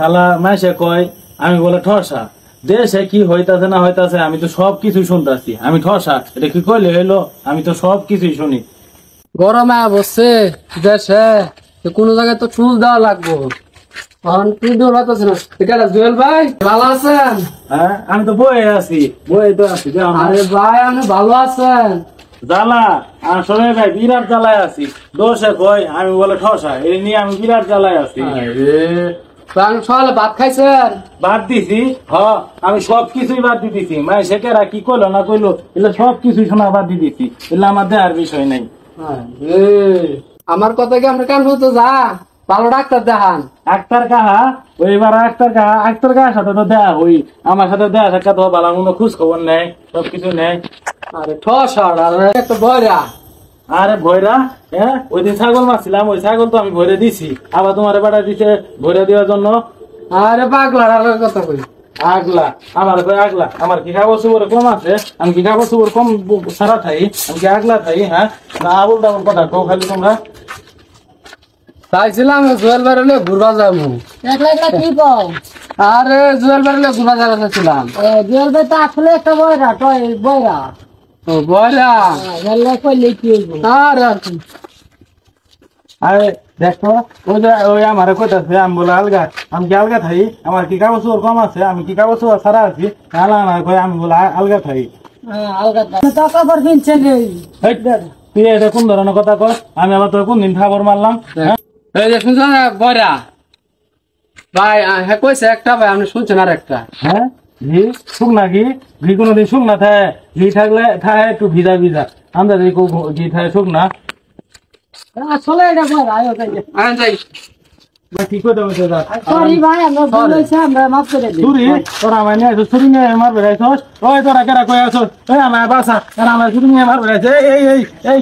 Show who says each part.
Speaker 1: শালা মাসে কয় আমি বলে ঠসা। দেশে কি হইতাছে না হইতাছে আমি তো সবকিছু শুনতাছি। আমি ঠসা এটা কি কইলে হইলো? আমি তো সবকিছুই শুনি।
Speaker 2: গরমে বসছে দেশে, কোনো জায়গায় তো চুল দেওয়া লাগবো। জুয়েল ভাই ভালো আছেন?
Speaker 1: হ্যাঁ আমি তো বয়ে আছি, বয়ে তো আছি।
Speaker 2: আরে ভাই আপনি ভালো আছেন?
Speaker 1: জ্বালা আসলে ভাই বিরাট জ্বালায় আছি। দোষে কয় আমি বলে ঠসা, এই নিয়ে আমি বিরাট জ্বালায় আছি।
Speaker 2: সকালে ভাত খাইছেন?
Speaker 1: বাদ দিছি। আমি সবকিছুই বাদ দিতেছি। মাই সেকেরা কি কইলো না কইলো এগুলো সবকিছুই শোনা বাদ দিয়ে দিছি। এগুলো আমার দেওয়ার বিষয় নাই।
Speaker 2: আমার কথা কি আমরা কান হতো যা ভালো ডাক্তার দেখান।
Speaker 1: আক্তার কাহা ওইবার আক্তার কাহার সাথে তো দেয়া হই, আমার সাথে দেয়া থাকা তো ভালো কোনো খোঁজ খবর নেই, সবকিছু নেই।
Speaker 2: আরে ঠসার একটা বয়রা।
Speaker 1: আরে ভয়রা, হ্যাঁ ওই দিন ছাগল মারছিলাম, ওই ছাগল তো আমি ভরে দিছি, আবার তোমার বেড়া দিছে ভরে দেওয়ার জন্য।
Speaker 2: আরে পাগলার কথা কই।
Speaker 1: আগলা আমার আগলা, আমার কি কাগজ চুবর কম আছে? আমি কি কাগজ চুবর কম সারা থাই? আমি কি আগলা থাই? হ্যাঁ না আবুল তাবুল কথা কও খালি তোমরা।
Speaker 2: চাইছিলাম জুয়েল বাড়িলে ঘুরবা যাবো।
Speaker 3: একলা একলা কি কও?
Speaker 2: আরে জুয়েল বাড়িলে ঘুরবা যাচ্ছিলাম।
Speaker 3: জুয়েল ভাই তো আসলে একটা বয়রা, বয়রা।
Speaker 2: ও বয়রা
Speaker 3: বললে কইলে কি হইব?
Speaker 2: আরে আর কি।
Speaker 1: আরে দেখো ওই যে ওই আমার কইতাছে আমি বলে আলগা, আমি কি আলগা থাই? আমার কি কাগজ চুবর কম আছে? আমি কি কাগজ চুবর সারা আছি? আলা না কই আমি বলে আলগা থাই।
Speaker 3: আলগাতা তো কবর কিনছে নেই।
Speaker 1: তুই এটা কোন ধরনের কথা কর? আমি আবার তোর কোন দিন খাবার মারলাম?
Speaker 2: এই যে শুনছো না বয়রা ভাই, হ্যাঁ কইছে একটা ভাই, আপনি শুনছেন আর একটা।
Speaker 1: হ্যাঁ ঘি শুকনা ঘি, ঘি কোনোদিন শুকনা থাকে? ঘি থাকলে থাকে একটু ভিজা ভিজা, আমরা দেখো ঘি থাকে শুকনা।
Speaker 3: আসলে এটা বয়রা আয়ো তাই।
Speaker 2: যাই
Speaker 1: কি করে বলতে যা
Speaker 3: সরি ভাই, আমরা ভুল হইছে, আমরা মাফ করে দিই।
Speaker 1: ছুরি তোরা আমার নিয়ে আসো, ছুরি নিয়ে মারবে রাইছস? ওই তোরা কেরা কই আছো? ওই আমার বাসা, আমার ছুরি নিয়ে মারবে রাইছে। এই এই এই